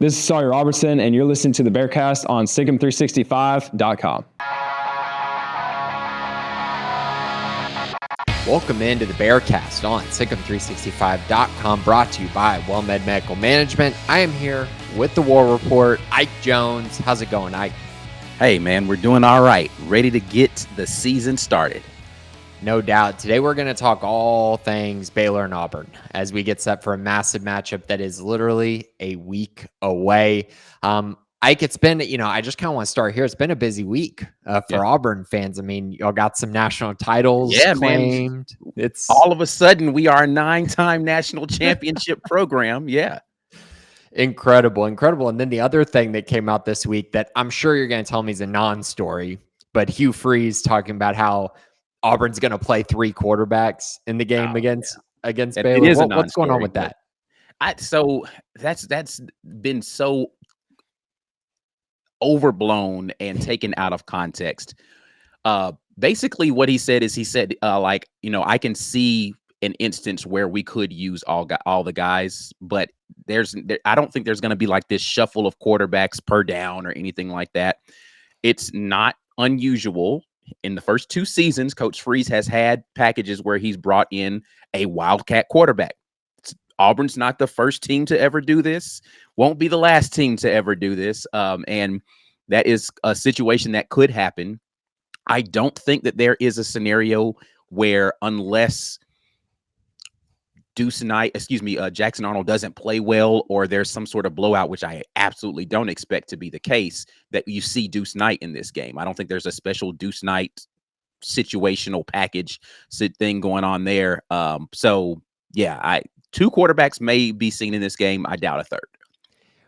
This is Sawyer Robertson, and you're listening to the Bearcast on SicEm365.com. Welcome into the Bearcast on SicEm365.com, brought to you by WellMed Medical Management. I am here with the War Rapport, Ike Jones. How's it going, Ike? Hey, man, we're doing all right. Ready to get the season started. No doubt. Today we're going to talk all things Baylor and Auburn as we get set for a massive matchup that is literally a week away. Ike, it's been, I just kind of want to start here. It's been a busy week for Auburn fans. I mean, y'all got some national titles claimed. Man. It's all of a sudden we are a 9-time national championship program. Yeah. Incredible. And then the other thing that came out this week that I'm sure you're going to tell me is a non-story, but Hugh Freeze talking about how Auburn's going to play 3 quarterbacks in the game against Baylor. What's going on with that? So that's been so overblown and taken out of context. Basically what he said is I can see an instance where we could use all the guys, but I don't think there's going to be like this shuffle of quarterbacks per down or anything like that. It's not unusual. In the first 2 seasons, Coach Freeze has had packages where he's brought in a wildcat quarterback. Auburn's not the first team to ever do this, won't be the last team to ever do this. And that is a situation that could happen. I don't think that there is a scenario where unless Jackson Arnold doesn't play well or there's some sort of blowout, which I absolutely don't expect to be the case, that you see Deuce Knight in this game. I don't think there's a special Deuce Knight situational package thing going on there. 2 quarterbacks may be seen in this game. I doubt a third.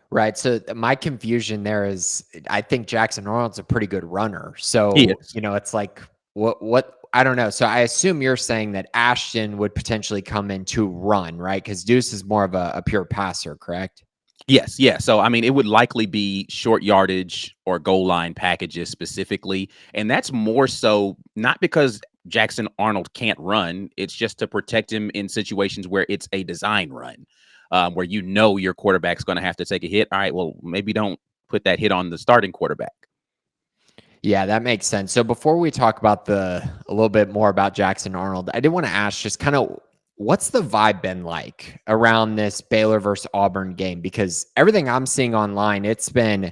Right. So my confusion there is I think Jackson Arnold's a pretty good runner. So, it's like what I don't know. So I assume you're saying that Ashton would potentially come in to run, right? Because Deuce is more of a pure passer, correct? Yes. Yeah. So, I mean, it would likely be short yardage or goal line packages specifically. And that's more so not because Jackson Arnold can't run. It's just to protect him in situations where it's a design run, where your quarterback's going to have to take a hit. All right, well, maybe don't put that hit on the starting quarterback. Yeah, that makes sense. So before we talk about a little bit more about Jackson Arnold, I did want to ask just kind of what's the vibe been like around this Baylor versus Auburn game? Because everything I'm seeing online, it's been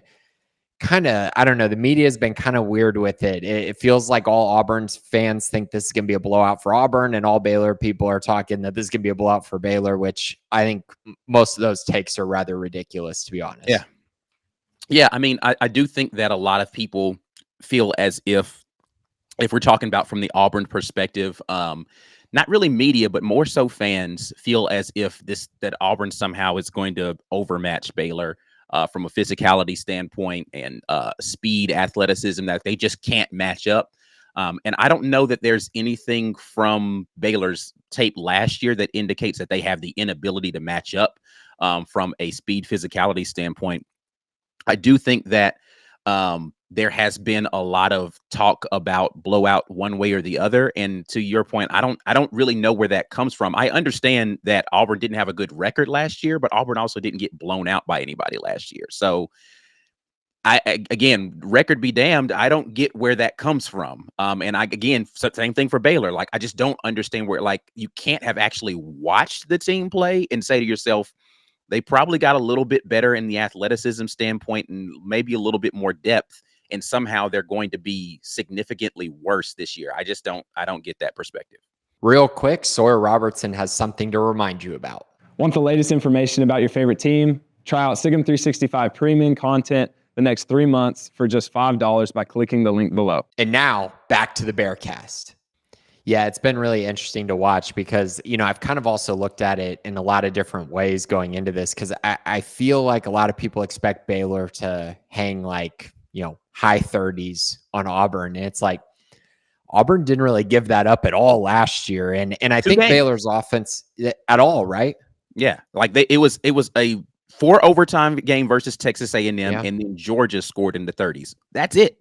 kind of, I don't know, the media has been kind of weird with it. It feels like all Auburn fans think this is going to be a blowout for Auburn, and all Baylor people are talking that this is going to be a blowout for Baylor, which I think most of those takes are rather ridiculous, to be honest. Yeah. I mean, I do think that a lot of people feel as if we're talking about from the Auburn perspective, not really media, but more so fans feel as if that Auburn somehow is going to overmatch Baylor from a physicality standpoint and speed, athleticism, that they just can't match up. And I don't know that there's anything from Baylor's tape last year that indicates that they have the inability to match up from a speed physicality standpoint. I do think that there has been a lot of talk about blowout one way or the other. And to your point, I don't really know where that comes from. I understand that Auburn didn't have a good record last year, but Auburn also didn't get blown out by anybody last year. So again, record be damned, I don't get where that comes from. Same thing for Baylor. Like, I just don't understand where, like, you can't have actually watched the team play and say to yourself, they probably got a little bit better in the athleticism standpoint and maybe a little bit more depth, and somehow they're going to be significantly worse this year. I don't get that perspective. Real quick, Sawyer Robertson has something to remind you about. Want the latest information about your favorite team? Try out SicEm365 premium content the next 3 months for just $5 by clicking the link below. And now back to the Bearcast. Yeah, it's been really interesting to watch because, I've kind of also looked at it in a lot of different ways going into this, because I feel like a lot of people expect Baylor to hang high 30s on Auburn. And it's like Auburn didn't really give that up at all last year. And I think Baylor's offense at all, right? Yeah. Like it was a 4 overtime game versus Texas A&M, and then Georgia scored in the 30s. That's it.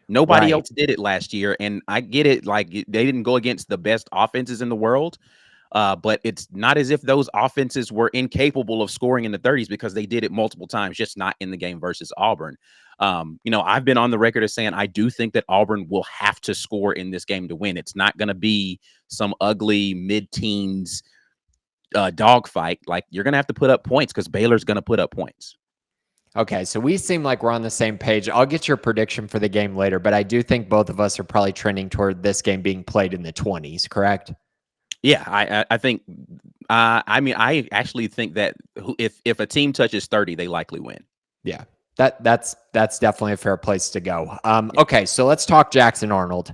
Nobody else did it last year. And I get it. Like, they didn't go against the best offenses in the world. But it's not as if those offenses were incapable of scoring in the 30s, because they did it multiple times, just not in the game versus Auburn. I've been on the record as saying I do think that Auburn will have to score in this game to win. It's not going to be some ugly mid-teens dogfight. Like, you're going to have to put up points, because Baylor's going to put up points. Okay, so we seem like we're on the same page. I'll get your prediction for the game later, but I do think both of us are probably trending toward this game being played in the 20s, correct? Yeah, I think. I actually think that if a team touches 30, they likely win. Yeah, that's definitely a fair place to go. Okay, so let's talk Jackson Arnold.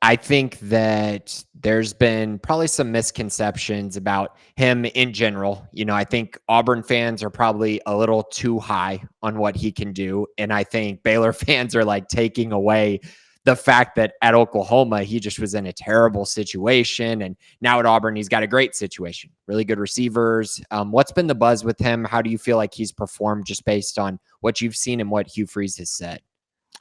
I think that there's been probably some misconceptions about him in general. I think Auburn fans are probably a little too high on what he can do. And I think Baylor fans are like taking away the fact that at Oklahoma, he just was in a terrible situation. And now at Auburn, he's got a great situation, really good receivers. What's been the buzz with him? How do you feel like he's performed just based on what you've seen and what Hugh Freeze has said?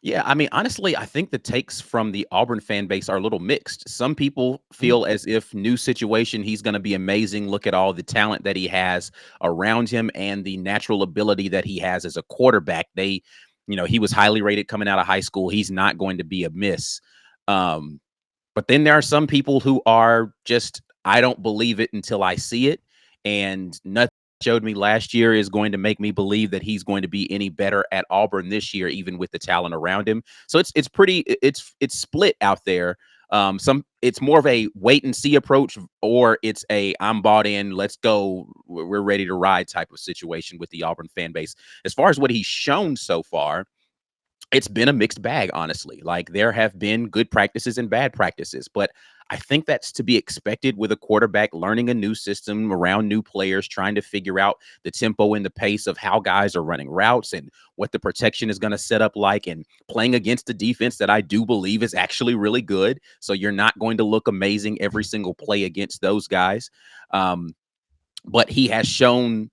Yeah, I mean, honestly, I think the takes from the Auburn fan base are a little mixed. Some people feel as if new situation, he's going to be amazing. Look at all the talent that he has around him and the natural ability that he has as a quarterback. He was highly rated coming out of high school. He's not going to be a miss. But then there are some people who are just, I don't believe it until I see it. And nothing showed me last year is going to make me believe that he's going to be any better at Auburn this year, even with the talent around him. So it's split out there. It's more of a wait and see approach, or it's a I'm bought in, let's go, we're ready to ride type of situation with the Auburn fan base. As far as what he's shown so far, it's been a mixed bag, honestly. Like, there have been good practices and bad practices, but I think that's to be expected with a quarterback learning a new system around new players, trying to figure out the tempo and the pace of how guys are running routes and what the protection is going to set up like, and playing against a defense that I do believe is actually really good. So you're not going to look amazing every single play against those guys. But he has shown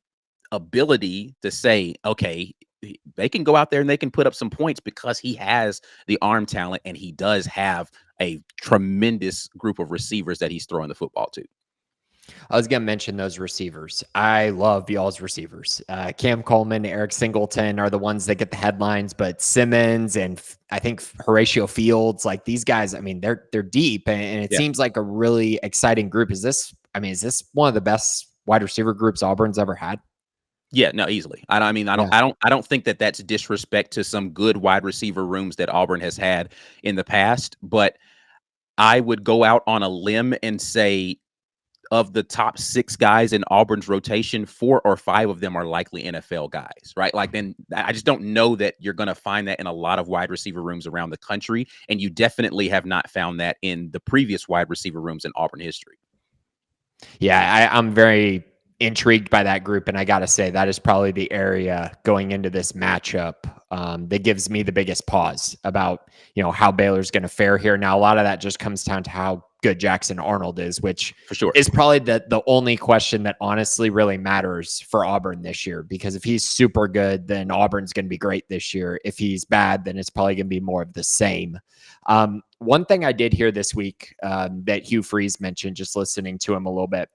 ability to say, okay, they can go out there and they can put up some points, because he has the arm talent and he does have a tremendous group of receivers that he's throwing the football to. I was going to mention those receivers. I love y'all's receivers. Cam Coleman, Eric Singleton are the ones that get the headlines, but Simmons and I think Horatio Fields, like these guys, I mean, they're deep, and it seems like a really exciting group. Is this one of the best wide receiver groups Auburn's ever had? Yeah, no, easily. I don't think that that's disrespect to some good wide receiver rooms that Auburn has had in the past, but I would go out on a limb and say, of the top 6 guys in Auburn's rotation, 4 or 5 of them are likely NFL guys, right? Like, then I just don't know that you're going to find that in a lot of wide receiver rooms around the country. And you definitely have not found that in the previous wide receiver rooms in Auburn history. Yeah, I'm very intrigued by that group, and I got to say that is probably the area going into this matchup that gives me the biggest pause about how Baylor's going to fare here. Now, a lot of that just comes down to how good Jackson Arnold is, which for sure is probably the only question that honestly really matters for Auburn this year, because if he's super good, then Auburn's going to be great this year. If he's bad, then it's probably going to be more of the same. One thing I did hear this week that Hugh Freeze mentioned, just listening to him a little bit,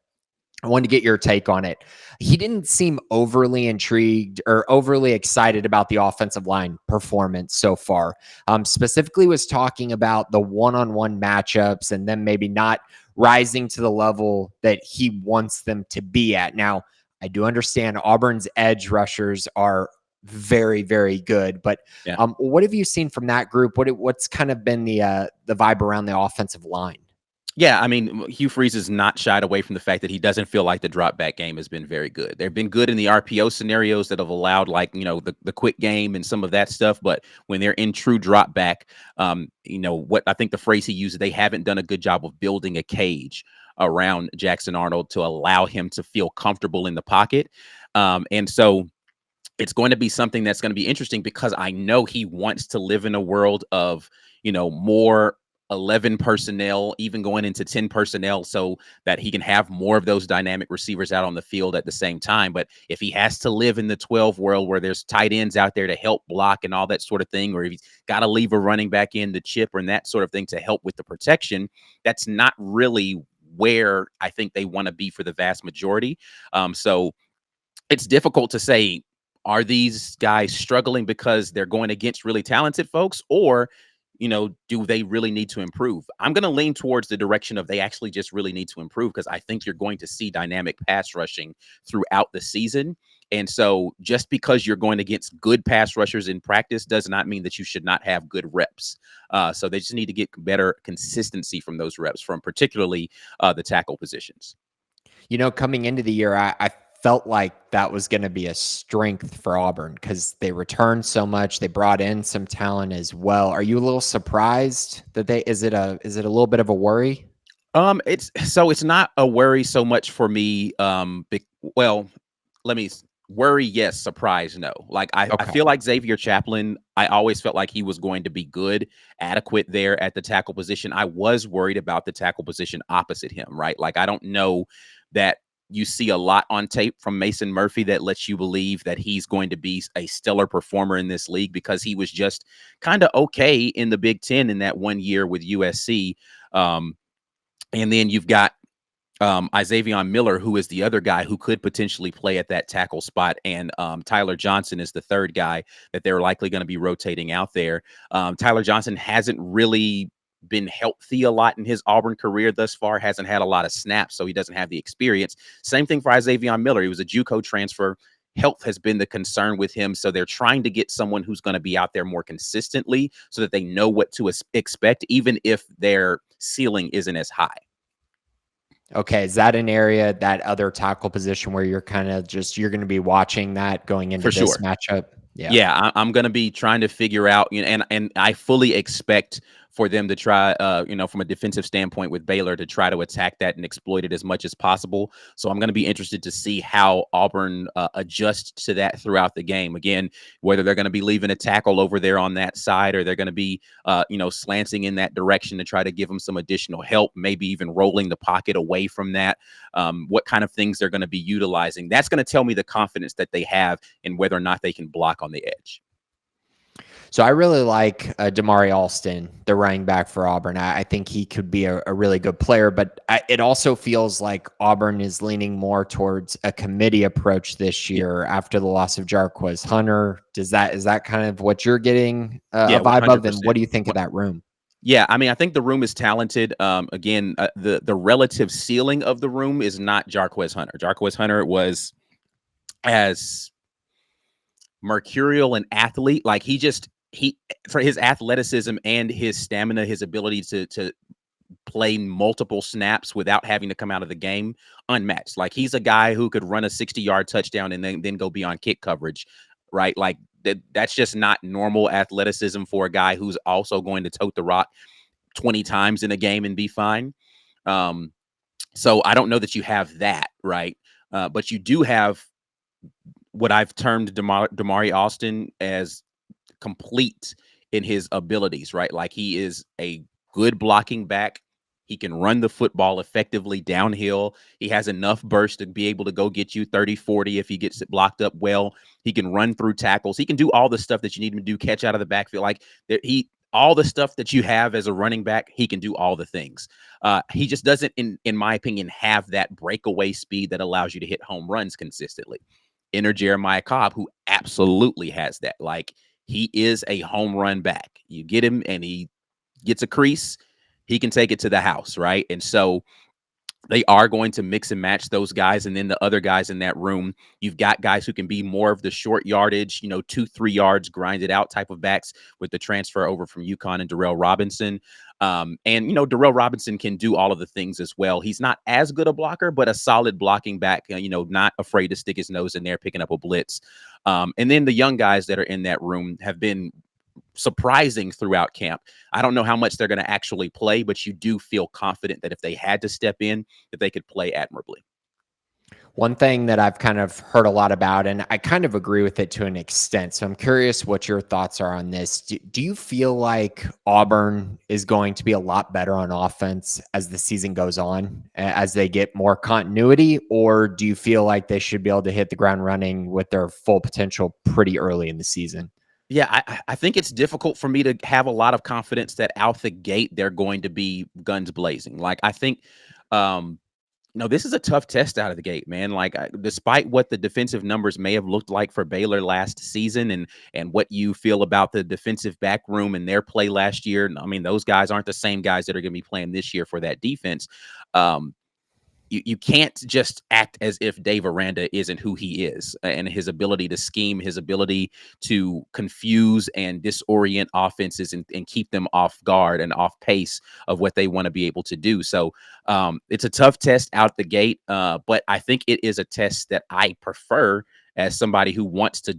I wanted to get your take on it. He didn't seem overly intrigued or overly excited about the offensive line performance so far. Specifically was talking about the one-on-one matchups and then maybe not rising to the level that he wants them to be at. Now, I do understand Auburn's edge rushers are very, very good, but what have you seen from that group? What's kind of been the vibe around the offensive line? Yeah, I mean, Hugh Freeze is not shied away from the fact that he doesn't feel like the drop back game has been very good. They've been good in the RPO scenarios that have allowed, like, the quick game and some of that stuff. But when they're in true drop back, what I think the phrase he uses, they haven't done a good job of building a cage around Jackson Arnold to allow him to feel comfortable in the pocket. And so it's going to be something that's going to be interesting, because I know he wants to live in a world of, more 11 personnel, even going into 10 personnel, so that he can have more of those dynamic receivers out on the field at the same time. But if he has to live in the 12 world where there's tight ends out there to help block and all that sort of thing, or if he's got to leave a running back in the chip and that sort of thing to help with the protection, that's not really where I think they want to be for the vast majority. So it's difficult to say, are these guys struggling because they're going against really talented folks, or do they really need to improve? I'm going to lean towards the direction of they actually just really need to improve, because I think you're going to see dynamic pass rushing throughout the season. And so just because you're going against good pass rushers in practice does not mean that you should not have good reps. So they just need to get better consistency from those reps, from particularly the tackle positions. Coming into the year, I felt like that was going to be a strength for Auburn because they returned so much. They brought in some talent as well. Are you a little surprised that is it a little bit of a worry? It's not a worry so much for me. Worry, yes. Surprise, no. Like I feel like Xavier Chaplin, I always felt like he was going to be good, adequate there at the tackle position. I was worried about the tackle position opposite him, right? Like I don't know that you see a lot on tape from Mason Murphy that lets you believe that he's going to be a stellar performer in this league, because he was just kind of okay in the Big Ten in that 1 year with USC. And then you've got Isavion Miller, who is the other guy who could potentially play at that tackle spot. And Tyler Johnson is the third guy that they're likely going to be rotating out there. Tyler Johnson hasn't really been healthy a lot in his Auburn career thus far, hasn't had a lot of snaps, so he doesn't have the experience. Same thing for Isavion Miller. He was a JUCO transfer. Health has been the concern with him, so they're trying to get someone who's going to be out there more consistently so that they know what to expect, even if their ceiling isn't as high. Okay, is that an area, that other tackle position, where you're kind of you're going to be watching that going into this matchup? Yeah, I'm going to be trying to figure out, and I fully expect for them to try, from a defensive standpoint with Baylor, to try to attack that and exploit it as much as possible. So I'm going to be interested to see how Auburn adjusts to that throughout the game. Again, whether they're going to be leaving a tackle over there on that side, or they're going to be, slanting in that direction to try to give them some additional help, maybe even rolling the pocket away from that. What kind of things they're going to be utilizing. That's going to tell me the confidence that they have in whether or not they can block on the edge. So I really like Damari Alston, the running back for Auburn. I think he could be a really good player, but it also feels like Auburn is leaning more towards a committee approach this year after the loss of Jarquez Hunter. Is that kind of what you're getting a vibe 100%. Of? And what do you think of that room? Yeah, I mean, I think the room is talented. Again, the relative ceiling of the room is not Jarquez Hunter. Jarquez Hunter was as mercurial an athlete. Like he for his athleticism and his stamina, his ability to play multiple snaps without having to come out of the game, unmatched. Like he's a guy who could run a 60-yard touchdown and then go beyond kick coverage, right? Like that's just not normal athleticism for a guy who's also going to tote the rock 20 times in a game and be fine. So I don't know that you have that, right? But you do have what I've termed Damari Alston as complete in his abilities, right? Like he is a good blocking back. He can run the football effectively downhill. He has enough burst to be able to go get you 30, 40 if he gets it blocked up well. He can run through tackles. He can do all the stuff that you need him to do, catch out of the backfield. Like all the stuff that you have as a running back, he can do all the things. He just doesn't, in my opinion, have that breakaway speed that allows you to hit home runs consistently. Enter Jeremiah Cobb, who absolutely has that. Like he is a home run back. You get him and he gets a crease, he can take it to the house, right? And so they are going to mix and match those guys. And then the other guys in that room, you've got guys who can be more of the short yardage, 2-3 yards, grinded out type of backs with the transfer over from UConn and Darrell Robinson. Darrell Robinson can do all of the things as well. He's not as good a blocker, but a solid blocking back, not afraid to stick his nose in there, picking up a blitz. And then the young guys that are in that room have been surprising throughout camp. I don't know how much they're going to actually play, but you do feel confident that if they had to step in, that they could play admirably. One thing that I've kind of heard a lot about, and I kind of agree with it to an extent, so I'm curious what your thoughts are on this. Do you feel like Auburn is going to be a lot better on offense as the season goes on, as they get more continuity, or do you feel like they should be able to hit the ground running with their full potential pretty early in the season? Yeah, I think it's difficult for me to have a lot of confidence that out the gate they're going to be guns blazing. Like I think No, this is a tough test out of the gate, man. Like, despite what the defensive numbers may have looked like for Baylor last season, and what you feel about the defensive back room and their play last year, I mean, those guys aren't the same guys that are going to be playing this year for that defense. Um, you can't just act as if Dave Aranda isn't who he is, and his ability to scheme, his ability to confuse and disorient offenses and keep them off guard and off pace of what they want to be able to do. So it's a tough test out the gate, but I think it is a test that I prefer as somebody who wants to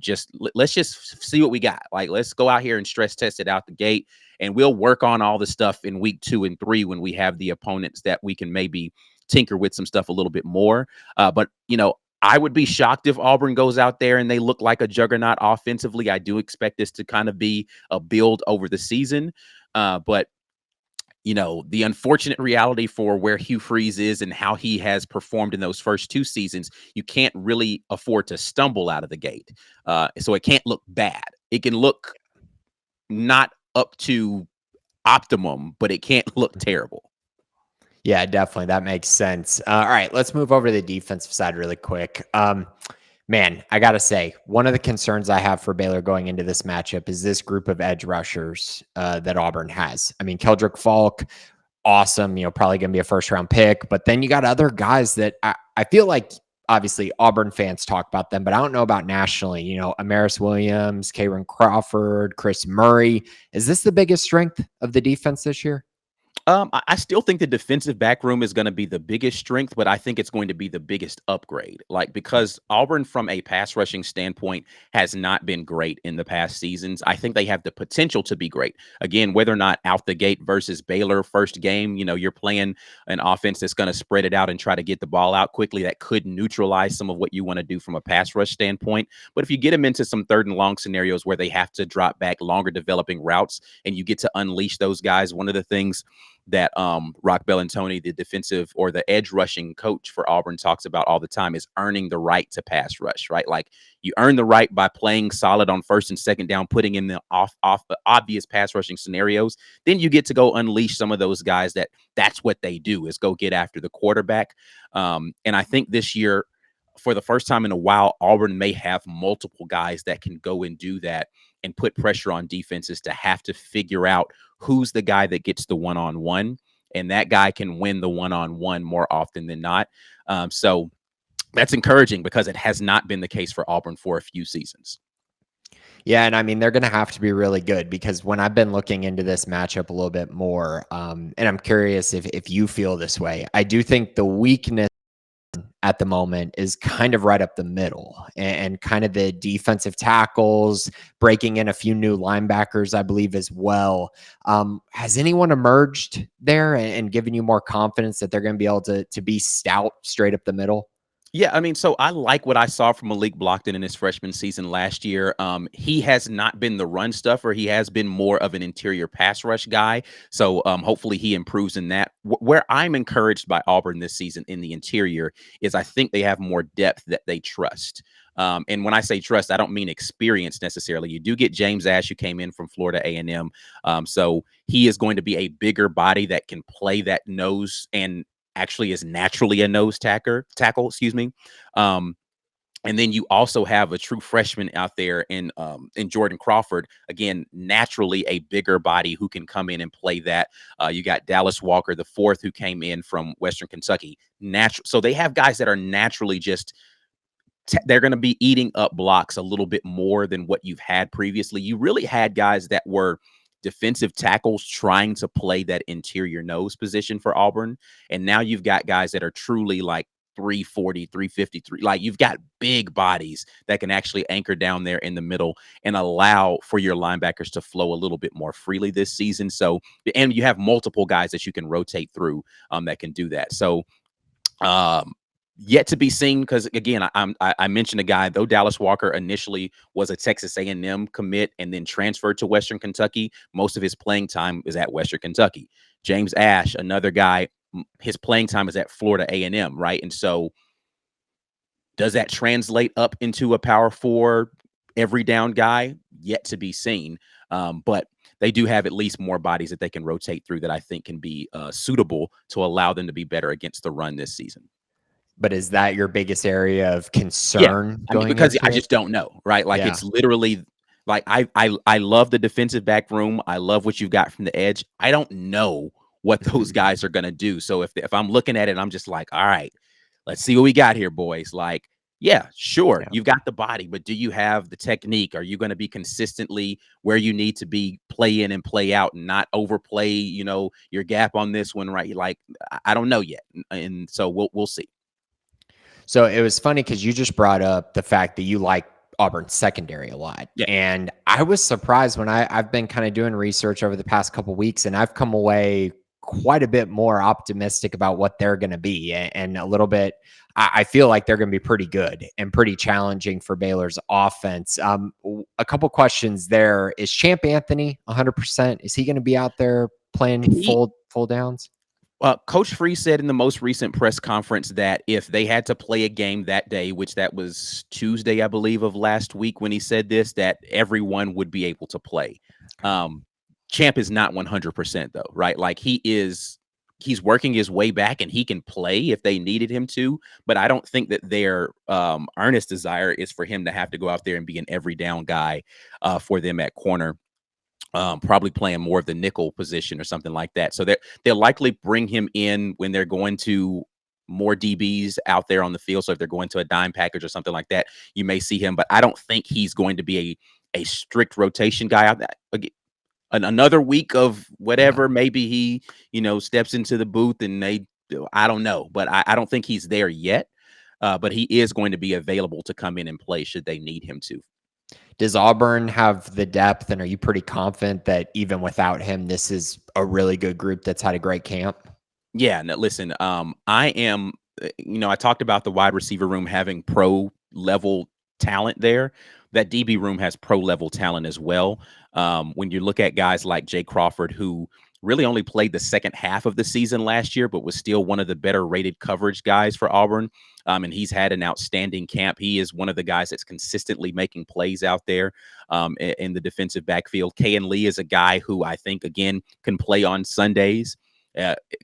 let's just see what we got. Like, let's go out here and stress test it out the gate, and we'll work on all the stuff in week 2 and 3 when we have the opponents that we can maybe tinker with some stuff a little bit more. But, I would be shocked if Auburn goes out there and they look like a juggernaut offensively. I do expect this to kind of be a build over the season. But the unfortunate reality for where Hugh Freeze is and how he has performed in those first 2 seasons, you can't really afford to stumble out of the gate. So it can't look bad. It can look not up to optimum, but it can't look terrible. Yeah, definitely. That makes sense. All right, let's move over to the defensive side really quick. Man, I got to say, one of the concerns I have for Baylor going into this matchup is this group of edge rushers that Auburn has. I mean, Keldrick Falk, awesome, probably going to be a first-round pick. But then you got other guys that I feel like, obviously, Auburn fans talk about them, but I don't know about nationally. Amaris Williams, Karen Crawford, Chris Murray. Is this the biggest strength of the defense this year? I still think the defensive back room is going to be the biggest strength, but I think it's going to be the biggest upgrade. Like, because Auburn, from a pass rushing standpoint, has not been great in the past seasons. I think they have the potential to be great. Again, whether or not out the gate versus Baylor first game, you're playing an offense that's going to spread it out and try to get the ball out quickly. That could neutralize some of what you want to do from a pass rush standpoint. But if you get them into some 3rd and long scenarios where they have to drop back longer developing routes and you get to unleash those guys, one of the things that Rock Bellantoni, the defensive or the edge rushing coach for Auburn, talks about all the time is earning the right to pass rush, right? Like, you earn the right by playing solid on 1st and 2nd down, putting in the off obvious pass rushing scenarios. Then you get to go unleash some of those guys that's what they do, is go get after the quarterback. And I think this year, for the first time in a while, Auburn may have multiple guys that can go and do that and put pressure on defenses to have to figure out who's the guy that gets the one-on-one, and that guy can win the one-on-one more often than not. So that's encouraging because it has not been the case for Auburn for a few seasons. Yeah, and I mean, they're going to have to be really good, because when I've been looking into this matchup a little bit more, and I'm curious if you feel this way, I do think the weakness at the moment is kind of right up the middle, and kind of the defensive tackles, breaking in a few new linebackers, I believe, as well. Has anyone emerged there and given you more confidence that they're going to be able to be stout straight up the middle? Yeah, I mean, so I like what I saw from Malik Blockton in his freshman season last year. He has not been the run stuffer. He has been more of an interior pass rush guy. So hopefully he improves in that. Where I'm encouraged by Auburn this season in the interior is I think they have more depth that they trust. And when I say trust, I don't mean experience necessarily. You do get James Ash, who came in from Florida A&M. So he is going to be a bigger body that can play that nose and actually is naturally a nose tackle, excuse me. And then you also have a true freshman out there in Jordan Crawford, again, naturally a bigger body who can come in and play that. You got Dallas Walker, the 4th, who came in from Western Kentucky. So they have guys that are naturally just they're going to be eating up blocks a little bit more than what you've had previously. You really had guys that were defensive tackles trying to play that interior nose position for Auburn. And now you've got guys that are truly like 340, 353. Like, you've got big bodies that can actually anchor down there in the middle and allow for your linebackers to flow a little bit more freely this season. So, and you have multiple guys that you can rotate through that can do that. So, yet to be seen, because again, I mentioned a guy, though Dallas Walker initially was a Texas A&M commit and then transferred to Western Kentucky. Most of his playing time is at Western Kentucky. James Ash, another guy, his playing time is at Florida A&M, right? And so does that translate up into a Power 4 every down guy? Yet to be seen. But they do have at least more bodies that they can rotate through that I think can be suitable to allow them to be better against the run this season. But is that your biggest area of Yeah, concern I mean, going because into I it? just don't know, right? Like Yeah. it's literally like I love the defensive back room. I love what you've got from the edge. I don't know what those guys are gonna do. So if I'm looking at it, I'm just like, all right, let's see what we got here, boys. Like, yeah, sure, Yeah. you've got the body, but do you have the technique? Are you going to be consistently where you need to be, play in and play out, and not overplay, your gap on this one, right? Like, I don't know yet, and so we'll see. So it was funny because you just brought up the fact that you like Auburn's secondary a lot. Yeah. And I was surprised when I've been kind of doing research over the past couple of weeks, and I've come away quite a bit more optimistic about what they're going to be, and a little bit, I feel like they're going to be pretty good and pretty challenging for Baylor's offense. A couple questions there. Is Champ Anthony 100%? Is he going to be out there playing full downs? Coach Free said in the most recent press conference that if they had to play a game that day, which that was Tuesday, I believe, of last week when he said this, that everyone would be able to play. Champ is not 100% though, right? Like he's working his way back and he can play if they needed him to, but I don't think that their earnest desire is for him to have to go out there and be an every down guy for them at corner. Probably playing more of the nickel position or something like that. So they'll likely bring him in when they're going to more DBs out there on the field. So if they're going to a dime package or something like that, you may see him, but I don't think he's going to be a strict rotation guy out there. Another week of whatever, maybe he, steps into the booth and I don't know, but I don't think he's there yet. But he is going to be available to come in and play should they need him to. Does Auburn have the depth, and are you pretty confident that even without him, this is a really good group that's had a great camp? Yeah, no, listen, I am, I talked about the wide receiver room having pro level talent there. That DB room has pro level talent as well. When you look at guys like Jay Crawford, who really only played the second half of the season last year, but was still one of the better rated coverage guys for Auburn. And he's had an outstanding camp. He is one of the guys that's consistently making plays out there in the defensive backfield. Kayan Lee is a guy who I think, again, can play on Sundays,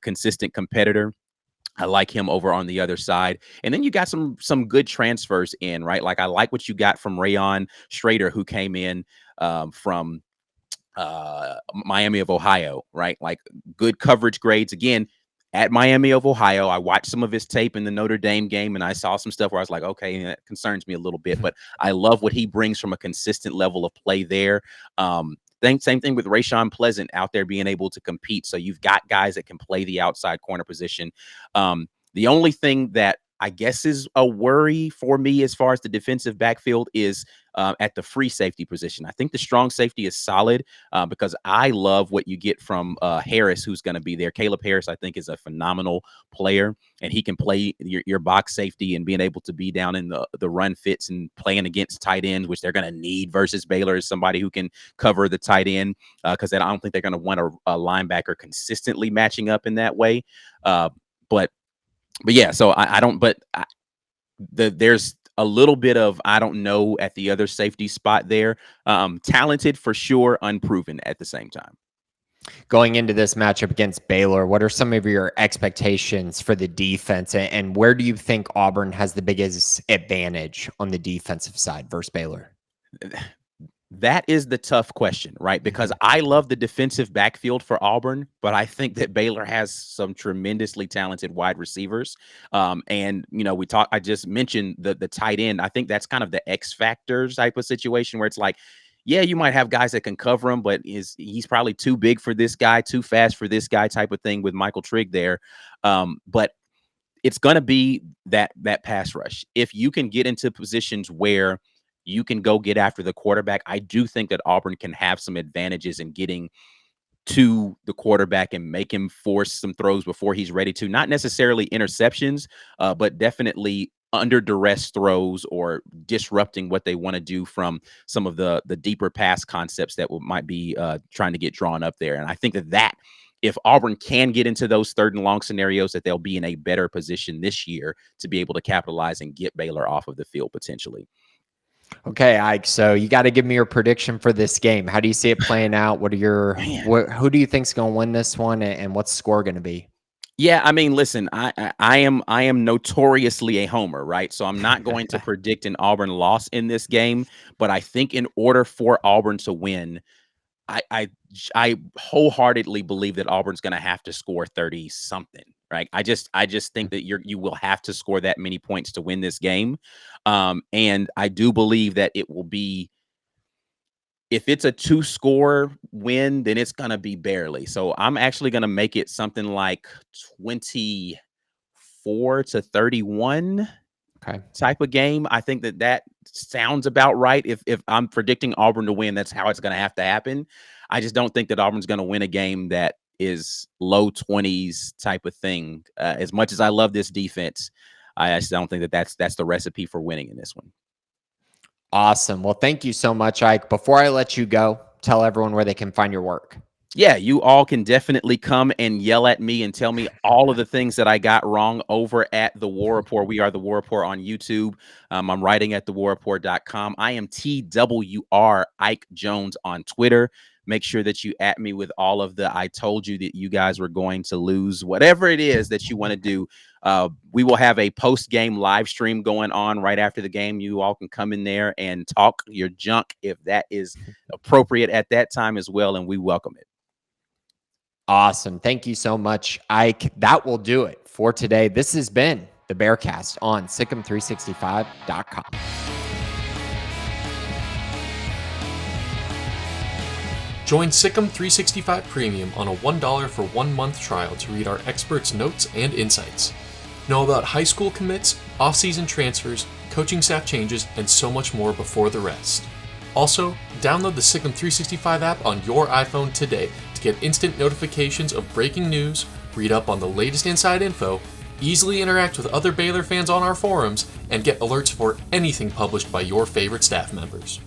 consistent competitor. I like him over on the other side. And then you got some good transfers in, right? Like I like what you got from Rayon Schrader, who came in from Miami of Ohio, right? Like good coverage grades. Again, at Miami of Ohio, I watched some of his tape in the Notre Dame game, and I saw some stuff where I was like, okay, that concerns me a little bit, but I love what he brings from a consistent level of play there. Same thing with Rayshawn Pleasant out there being able to compete. So you've got guys that can play the outside corner position. The only thing that I guess is a worry for me as far as the defensive backfield is at the free safety position. I think the strong safety is solid because I love what you get from Harris, who's going to be there. Caleb Harris, I think, is a phenomenal player, and he can play your box safety and being able to be down in the run fits and playing against tight ends, which they're going to need versus Baylor is somebody who can cover the tight end because I don't think they're going to want a linebacker consistently matching up in that way. But yeah, so I don't, but there's a little bit of, I don't know at the other safety spot there. Talented for sure, unproven at the same time. Going into this matchup against Baylor, what are some of your expectations for the defense, and where do you think Auburn has the biggest advantage on the defensive side versus Baylor? That is the tough question, right? Because I love the defensive backfield for Auburn, but I think that Baylor has some tremendously talented wide receivers. And I just mentioned the tight end. I think that's kind of the X factor type of situation where it's like, yeah, you might have guys that can cover him, but he's probably too big for this guy, too fast for this guy type of thing with Michael Trigg there. But it's going to be that pass rush. If you can get into positions where you can go get after the quarterback, I do think that Auburn can have some advantages in getting to the quarterback and make him force some throws before he's ready to. Not necessarily interceptions, but definitely under duress throws or disrupting what they want to do from some of the deeper pass concepts that might be trying to get drawn up there. And I think that if Auburn can get into those third and long scenarios, that they'll be in a better position this year to be able to capitalize and get Baylor off of the field potentially. Okay, Ike. So you got to give me your prediction for this game. How do you see it playing out? Who do you think's going to win this one, and what's the score going to be? Yeah, I mean, listen, I am notoriously a homer, right? So I'm not going to predict an Auburn loss in this game, but I think in order for Auburn to win, I wholeheartedly believe that Auburn's going to have to score 30 something, right? I just think that you will have to score that many points to win this game, and I do believe that it will be. If it's a 2-score win, then it's gonna be barely. So I'm actually gonna make it something like 24-31 Okay. type of game. I think that sounds about right. If I'm predicting Auburn to win, that's how it's gonna have to happen. I just don't think that Auburn's gonna win a game that is low 20s type of thing. As much as I love this defense, I just don't think that that's the recipe for winning in this one. Awesome. Well, thank you so much, Ike. Before I let you go, tell everyone where they can find your work. Yeah, you all can definitely come and yell at me and tell me all of the things that I got wrong over at the War Rapport. We are the War Rapport on YouTube. I'm writing at thewarreport.com. I am TWR Ike Jones on Twitter. Make sure that you at me with all of the I told you that you guys were going to lose, whatever it is that you want to do. We will have a post-game live stream going on right after the game. You all can come in there and talk your junk if that is appropriate at that time as well, and we welcome it. Awesome. Thank you so much, Ike. That will do it for today. This has been the Bearcast on Sikkim365.com. Join Sikkim 365 Premium on a $1 for 1 month trial to read our experts' notes and insights. Know about high school commits, off-season transfers, coaching staff changes, and so much more before the rest. Also, download the Sikkim 365 app on your iPhone today to get instant notifications of breaking news, read up on the latest inside info, easily interact with other Baylor fans on our forums, and get alerts for anything published by your favorite staff members.